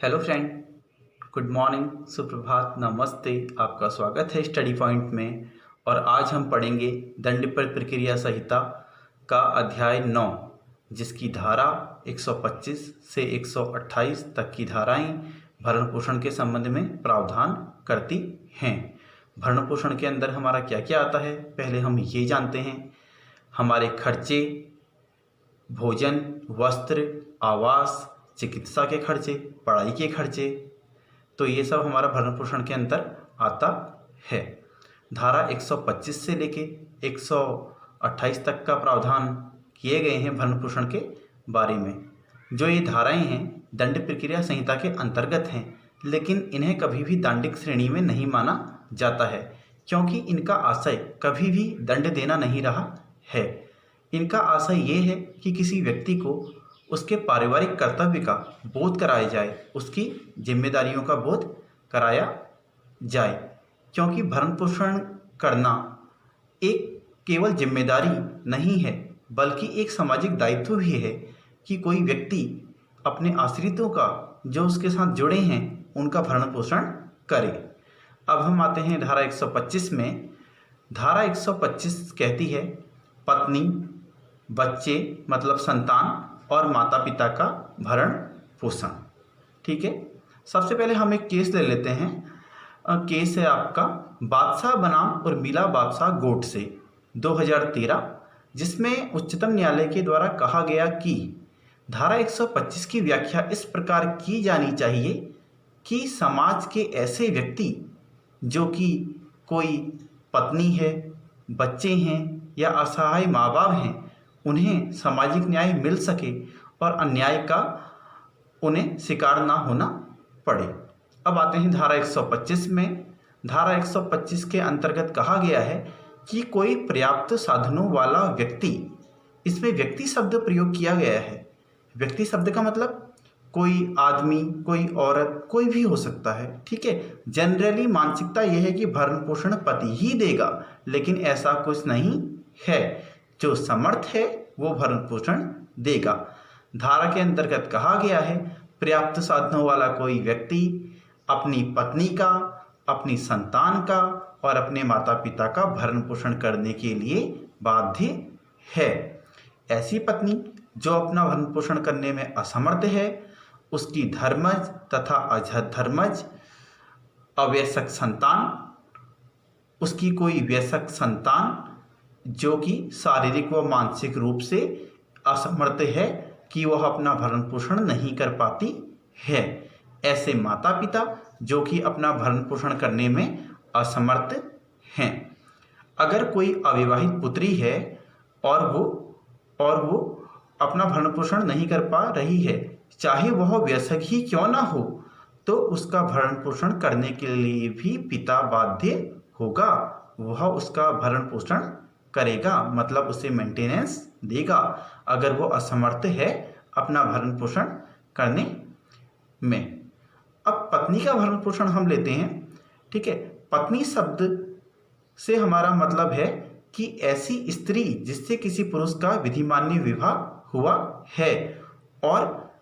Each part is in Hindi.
हेलो फ्रेंड, गुड मॉर्निंग, सुप्रभात, नमस्ते। आपका स्वागत है स्टडी पॉइंट में। और आज हम पढ़ेंगे दंड प्रक्रिया संहिता का अध्याय 9, जिसकी धारा 125 से 128 तक की धाराएं भरण पोषण के संबंध में प्रावधान करती हैं। भरण पोषण के अंदर हमारा क्या क्या आता है, पहले हम ये जानते हैं। हमारे खर्चे, भोजन, वस्त्र, आवास, चिकित्सा के खर्चे, पढ़ाई के खर्चे, तो ये सब हमारा भरण पोषण के अंदर आता है। धारा 125 से लेके 128 तक का प्रावधान किए गए हैं भरण पोषण के बारे में। जो ये धाराएं हैं दंड प्रक्रिया संहिता के अंतर्गत हैं, लेकिन इन्हें कभी भी दंडिक श्रेणी में नहीं माना जाता है, क्योंकि इनका आशय कभी भी दंड देना नहीं रहा है। इनका आशय ये है कि किसी व्यक्ति को उसके पारिवारिक कर्तव्य का बोध कराया जाए, उसकी जिम्मेदारियों का बोध कराया जाए, क्योंकि भरण पोषण करना एक केवल जिम्मेदारी नहीं है, बल्कि एक सामाजिक दायित्व भी है कि कोई व्यक्ति अपने आश्रितों का, जो उसके साथ जुड़े हैं, उनका भरण पोषण करे। अब हम आते हैं धारा 125 में। धारा 125 कहती है पत्नी, बच्चे मतलब संतान और माता पिता का भरण पोषण। ठीक है, सबसे पहले हम एक केस ले लेते हैं। केस है आपका बादशाह बनाम उर्मिला बादशाह गोट से 2013, जिसमें उच्चतम न्यायालय के द्वारा कहा गया कि धारा 125 की व्याख्या इस प्रकार की जानी चाहिए कि समाज के ऐसे व्यक्ति जो कि कोई पत्नी है, बच्चे हैं या असहाय माँ बाप हैं, उन्हें सामाजिक न्याय मिल सके और अन्याय का उन्हें शिकार ना होना पड़े। अब आते हैं धारा 125 में। धारा 125 के अंतर्गत कहा गया है कि कोई पर्याप्त साधनों वाला व्यक्ति, इसमें व्यक्ति शब्द प्रयोग किया गया है। व्यक्ति शब्द का मतलब कोई आदमी, कोई औरत, कोई भी हो सकता है। ठीक है, जनरली मानसिकता यह है कि भरण पोषण पति ही देगा, लेकिन ऐसा कुछ नहीं है। जो समर्थ है वो भरण पोषण देगा। धारा के अंतर्गत कहा गया है पर्याप्त साधनों वाला कोई व्यक्ति अपनी पत्नी का, अपनी संतान का और अपने माता पिता का भरण पोषण करने के लिए बाध्य है। ऐसी पत्नी जो अपना भरण पोषण करने में असमर्थ है, उसकी धर्मज तथा अधर्मज अवयस्क संतान, उसकी कोई वयस्क संतान जो कि शारीरिक व मानसिक रूप से असमर्थ है कि वह अपना भरण पोषण नहीं कर पाती है, ऐसे माता पिता जो कि अपना भरण पोषण करने में असमर्थ हैं। अगर कोई अविवाहित पुत्री है और वो अपना भरण पोषण नहीं कर पा रही है, चाहे वह वयस्क ही क्यों ना हो, तो उसका भरण पोषण करने के लिए भी पिता बाध्य होगा। वह उसका भरण पोषण करेगा, मतलब उसे मेंटेनेंस देगा अगर वो असमर्थ है अपना भरण पोषण करने में। अब पत्नी का भरण पोषण हम लेते हैं। ठीक है, पत्नी शब्द से हमारा मतलब है कि ऐसी स्त्री जिससे किसी पुरुष का विधिमान्य विवाह हुआ है और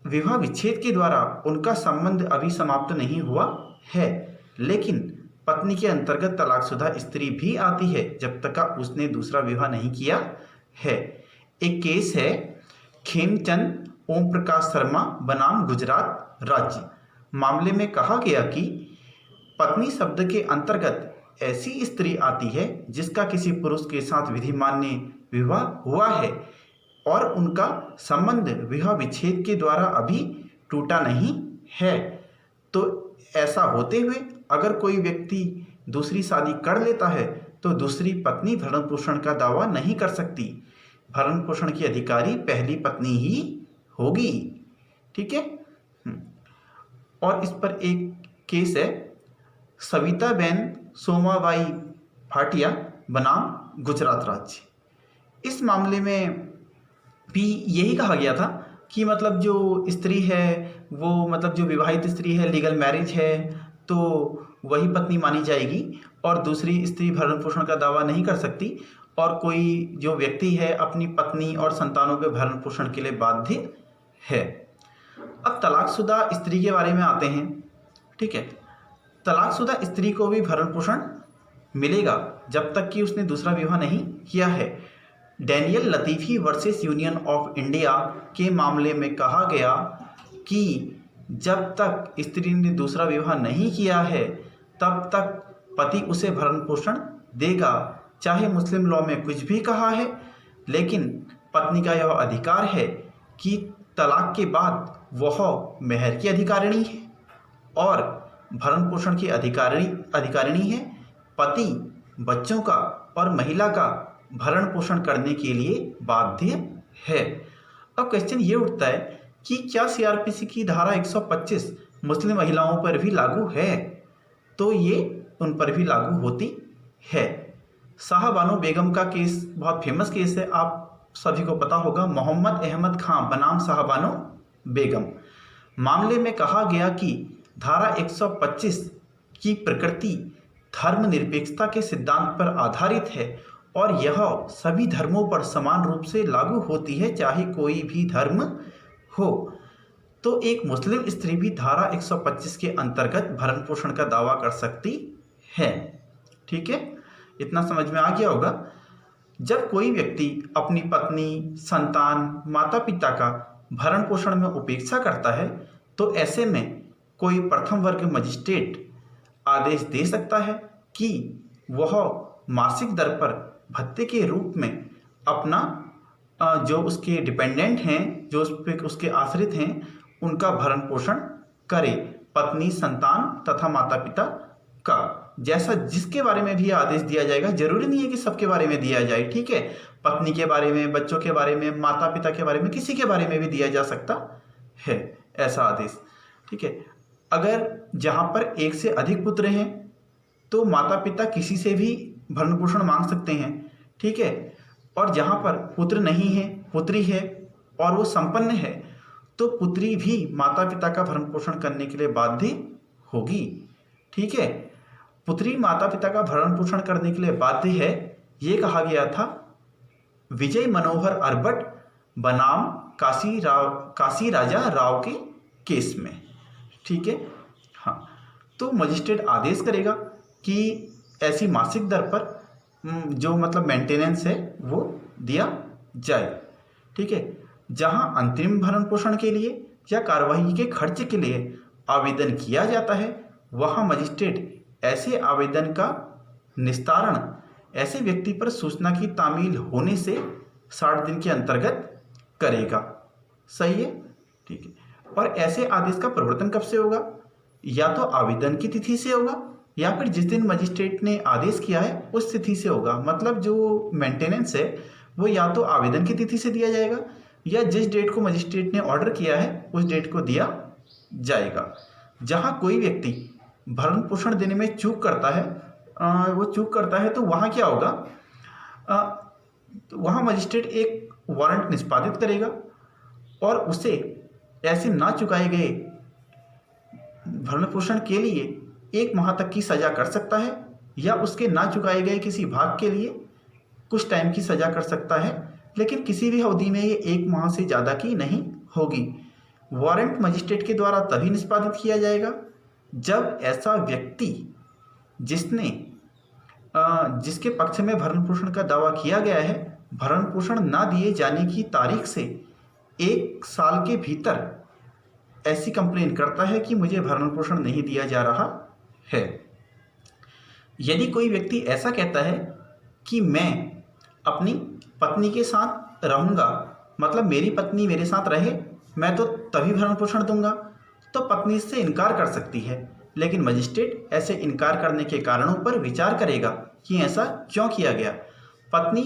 विवाह विच्छेद के द्वारा उनका संबंध अभी समाप्त नहीं हुआ है, लेकिन पत्नी के अंतर्गत तलाकशुदा स्त्री भी आती है जब तक उसने दूसरा विवाह नहीं किया है। एक केस है खेमचंद ओम प्रकाश शर्मा बनाम गुजरात राज्य। मामले में कहा गया कि पत्नी शब्द के अंतर्गत ऐसी स्त्री आती है जिसका किसी पुरुष के साथ विधिमान्य विवाह हुआ है और उनका संबंध विवाह विच्छेद के द्वारा अभी टूटा नहीं है। तो ऐसा होते हुए अगर कोई व्यक्ति दूसरी शादी कर लेता है तो दूसरी पत्नी भरण पोषण का दावा नहीं कर सकती। भरण पोषण की अधिकारी पहली पत्नी ही होगी। ठीक है, और इस पर एक केस है सविताबेन सोमाबाई भाटिया बनाम गुजरात राज्य। इस मामले में भी यही कहा गया था कि मतलब जो स्त्री है वो, मतलब जो विवाहित स्त्री है, लीगल मैरिज है, तो वही पत्नी मानी जाएगी और दूसरी स्त्री भरण पोषण का दावा नहीं कर सकती, और कोई जो व्यक्ति है अपनी पत्नी और संतानों के भरण पोषण के लिए बाध्य है। अब तलाकशुदा स्त्री के बारे में आते हैं। ठीक है, तलाकशुदा स्त्री को भी भरण पोषण मिलेगा जब तक कि उसने दूसरा विवाह नहीं किया है। Danial Latifi versus Union of India के मामले में कहा गया कि जब तक स्त्री ने दूसरा विवाह नहीं किया है तब तक पति उसे भरण पोषण देगा। चाहे मुस्लिम लॉ में कुछ भी कहा है, लेकिन पत्नी का यह अधिकार है कि तलाक के बाद वह मेहर की अधिकारिणी है और भरण पोषण की अधिकारिणी है। पति बच्चों का और महिला का भरण पोषण करने के लिए बाध्य है। अब क्वेश्चन ये उठता है कि क्या सीआरपीसी की धारा 125 मुस्लिम महिलाओं पर भी लागू है? तो ये उन पर भी लागू होती है। शाहबानो बेगम का केस बहुत फेमस केस है, आप सभी को पता होगा। मोहम्मद अहमद खां बनाम शाहबानो बेगम मामले में कहा गया कि धारा 125 की प्रकृति धर्मनिरपेक्षता के सिद्धांत पर आधारित है और यह सभी धर्मों पर समान रूप से लागू होती है, चाहे कोई भी धर्म हो। तो एक मुस्लिम स्त्री भी धारा 125 के अंतर्गत भरण पोषण का दावा कर सकती है। ठीक है, इतना समझ में आ गया होगा। जब कोई व्यक्ति अपनी पत्नी, संतान, माता पिता का भरण पोषण में उपेक्षा करता है तो ऐसे में कोई प्रथम वर्ग मजिस्ट्रेट आदेश दे सकता है कि वह मासिक दर पर भत्ते के रूप में अपना जो उसके डिपेंडेंट हैं, जो उस पर उसके आश्रित हैं, उनका भरण पोषण करे, पत्नी, संतान तथा माता पिता का। जैसा जिसके बारे में भी आदेश दिया जाएगा, जरूरी नहीं है कि सबके बारे में दिया जाए। ठीक है, पत्नी के बारे में, बच्चों के बारे में, माता पिता के बारे में, किसी के बारे में भी दिया जा सकता है ऐसा आदेश। ठीक है, अगर जहाँ पर एक से अधिक पुत्र हैं तो माता पिता किसी से भी भरण पोषण मांग सकते हैं। ठीक है, और जहाँ पर पुत्र नहीं है, पुत्री है और वो संपन्न है, तो पुत्री भी माता पिता का भरण पोषण करने के लिए बाध्य होगी। ठीक है, पुत्री माता पिता का भरण पोषण करने के लिए बाध्य है, ये कहा गया था विजय मनोहर अर्बट बनाम काशी राजा राव के केस में। ठीक है, हाँ, तो मजिस्ट्रेट आदेश करेगा कि ऐसी मासिक दर पर जो मतलब मेंटेनेंस है वो दिया जाए। ठीक है, जहाँ अंतरिम भरण पोषण के लिए या कार्यवाही के खर्च के लिए आवेदन किया जाता है, वहाँ मजिस्ट्रेट ऐसे आवेदन का निस्तारण ऐसे व्यक्ति पर सूचना की तामील होने से 60 दिन के अंतर्गत करेगा। सही है, ठीक है। और ऐसे आदेश का प्रवर्तन कब से होगा? या तो आवेदन की तिथि से होगा या फिर जिस दिन मजिस्ट्रेट ने आदेश किया है उस तिथि से होगा। मतलब जो मेंटेनेंस है वो या तो आवेदन की तिथि से दिया जाएगा या जिस डेट को मजिस्ट्रेट ने ऑर्डर किया है उस डेट को दिया जाएगा। जहाँ कोई व्यक्ति भरण पोषण देने में चूक करता है तो वहाँ क्या होगा? वहाँ मजिस्ट्रेट एक वारंट निष्पादित करेगा और उसे ऐसे ना चुकाए गए भरण पोषण के लिए 1 माह तक की सज़ा कर सकता है या उसके ना चुकाए गए किसी भाग के लिए कुछ टाइम की सज़ा कर सकता है, लेकिन किसी भी अवधि में ये 1 माह से ज़्यादा की नहीं होगी। वारंट मजिस्ट्रेट के द्वारा तभी निष्पादित किया जाएगा जब ऐसा व्यक्ति जिसके पक्ष में भरण पोषण का दावा किया गया है, भरण पोषण ना दिए जाने की तारीख से 1 साल के भीतर ऐसी कंप्लेन करता है कि मुझे भरण पोषण नहीं दिया जा रहा है। यदि कोई व्यक्ति ऐसा कहता है कि मैं अपनी पत्नी के साथ रहूँगा, मतलब मेरी पत्नी मेरे साथ रहे, मैं तो तभी भरण पोषण दूंगा, तो पत्नी इससे इनकार कर सकती है। लेकिन मजिस्ट्रेट ऐसे इनकार करने के कारणों पर विचार करेगा कि ऐसा क्यों किया गया। पत्नी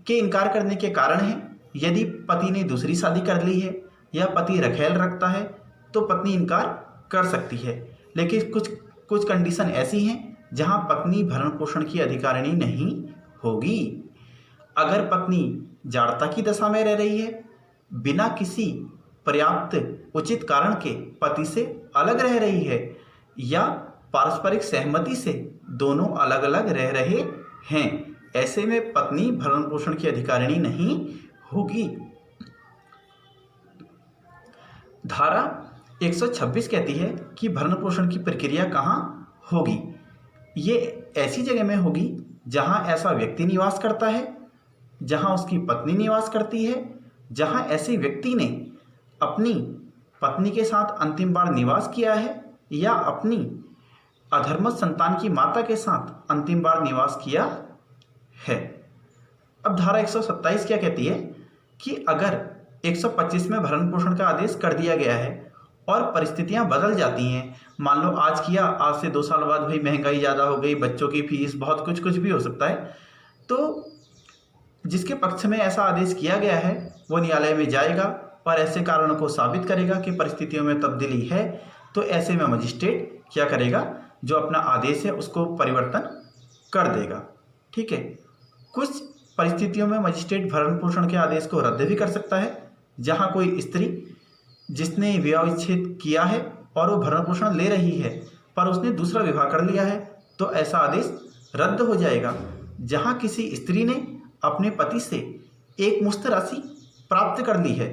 के इनकार करने के कारण है, यदि पति ने दूसरी शादी कर ली है या पति रखेल रखता है तो पत्नी इनकार कर सकती है। लेकिन कुछ कंडीशन ऐसी हैं जहां पत्नी भरण पोषण की अधिकारिणी नहीं होगी। अगर पत्नी जाड़ता की दशा में रह रही है, बिना किसी पर्याप्त उचित कारण के पति से अलग रह रही है या पारस्परिक सहमति से दोनों अलग अलग रह रहे हैं, ऐसे में पत्नी भरण पोषण की अधिकारिणी नहीं होगी। धारा 126 कहती है कि भरण पोषण की प्रक्रिया कहाँ होगी। ये ऐसी जगह में होगी जहाँ ऐसा व्यक्ति निवास करता है, जहाँ उसकी पत्नी निवास करती है, जहाँ ऐसे व्यक्ति ने अपनी पत्नी के साथ अंतिम बार निवास किया है या अपनी अधर्मस्थ संतान की माता के साथ अंतिम बार निवास किया है। अब धारा 127 क्या कहती है कि अगर 125 में भरण पोषण का आदेश कर दिया गया है और परिस्थितियां बदल जाती हैं, मान लो आज किया, आज से 2 साल बाद भाई महंगाई ज़्यादा हो गई, बच्चों की फीस, बहुत कुछ भी हो सकता है, तो जिसके पक्ष में ऐसा आदेश किया गया है वो न्यायालय में जाएगा और ऐसे कारणों को साबित करेगा कि परिस्थितियों में तब्दीली है। तो ऐसे में मजिस्ट्रेट क्या करेगा, जो अपना आदेश है उसको परिवर्तन कर देगा। ठीक है, कुछ परिस्थितियों में मजिस्ट्रेट भरण पोषण के आदेश को रद्द भी कर सकता है। जहाँ कोई स्त्री जिसने विवाह विच्छेद किया है और वो भरण पोषण ले रही है पर उसने दूसरा विवाह कर लिया है, तो ऐसा आदेश रद्द हो जाएगा। जहाँ किसी स्त्री ने अपने पति से एक मुश्त राशि प्राप्त कर ली है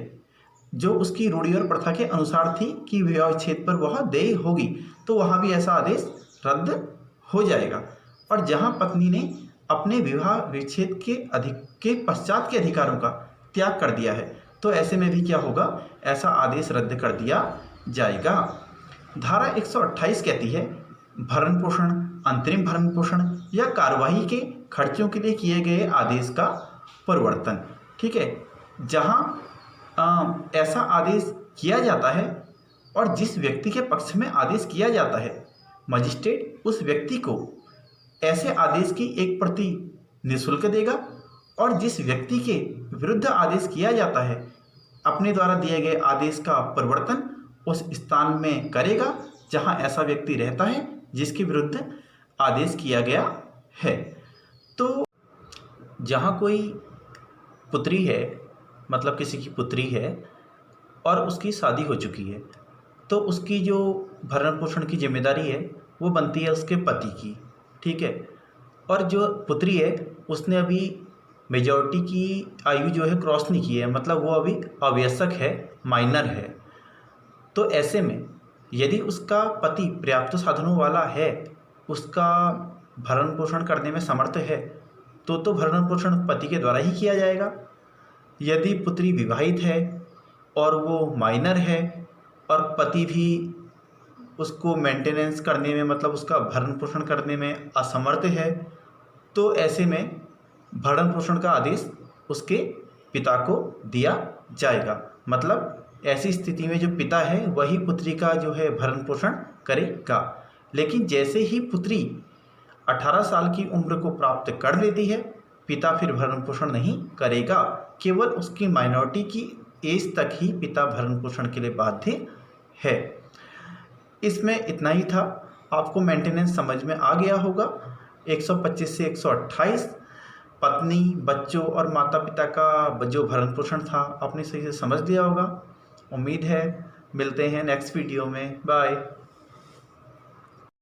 जो उसकी रूढ़ि और प्रथा के अनुसार थी कि विवाह विच्छेद पर वह देय होगी, तो वहाँ भी ऐसा आदेश रद्द हो जाएगा। और जहाँ पत्नी ने अपने विवाह विच्छेद के पश्चात के अधिकारों का त्याग कर दिया है, तो ऐसे में भी क्या होगा, ऐसा आदेश रद्द कर दिया जाएगा। धारा 128 कहती है भरण पोषण, अंतरिम भरण पोषण या कार्यवाही के खर्चों के लिए किए गए आदेश का परिवर्तन। ठीक है, जहाँ ऐसा आदेश किया जाता है और जिस व्यक्ति के पक्ष में आदेश किया जाता है, मजिस्ट्रेट उस व्यक्ति को ऐसे आदेश की एक प्रति निःशुल्क देगा और जिस व्यक्ति के विरुद्ध आदेश किया जाता है अपने द्वारा दिए गए आदेश का परिवर्तन उस स्थान में करेगा जहां ऐसा व्यक्ति रहता है जिसके विरुद्ध आदेश किया गया है। तो जहां कोई पुत्री है, मतलब किसी की पुत्री है और उसकी शादी हो चुकी है, तो उसकी जो भरण पोषण की जिम्मेदारी है वो बनती है उसके पति की। ठीक है, और जो पुत्री है उसने अभी मेजॉरिटी की आयु जो है क्रॉस नहीं की है, मतलब वो अभी अवयस्क है, माइनर है। तो ऐसे में यदि उसका पति पर्याप्त साधनों वाला है, उसका भरण पोषण करने में समर्थ है, तो भरण पोषण पति के द्वारा ही किया जाएगा। यदि पुत्री विवाहित है और वो माइनर है और पति भी उसको मेंटेनेंस करने में, मतलब उसका भरण पोषण करने में असमर्थ है, तो ऐसे में भरण पोषण का आदेश उसके पिता को दिया जाएगा। मतलब ऐसी स्थिति में जो पिता है वही पुत्री का जो है भरण पोषण करेगा। लेकिन जैसे ही पुत्री 18 साल की उम्र को प्राप्त कर लेती है, पिता फिर भरण पोषण नहीं करेगा, केवल उसकी माइनॉरिटी की एज तक ही पिता भरण पोषण के लिए बाध्य है। इसमें इतना ही था, आपको मेंटेनेंस समझ में आ गया होगा। 125 से 128 पत्नी, बच्चों और माता पिता का जो भरण पोषण था आपने सही से समझ लिया होगा। उम्मीद है मिलते हैं नेक्स्ट वीडियो में। बाय।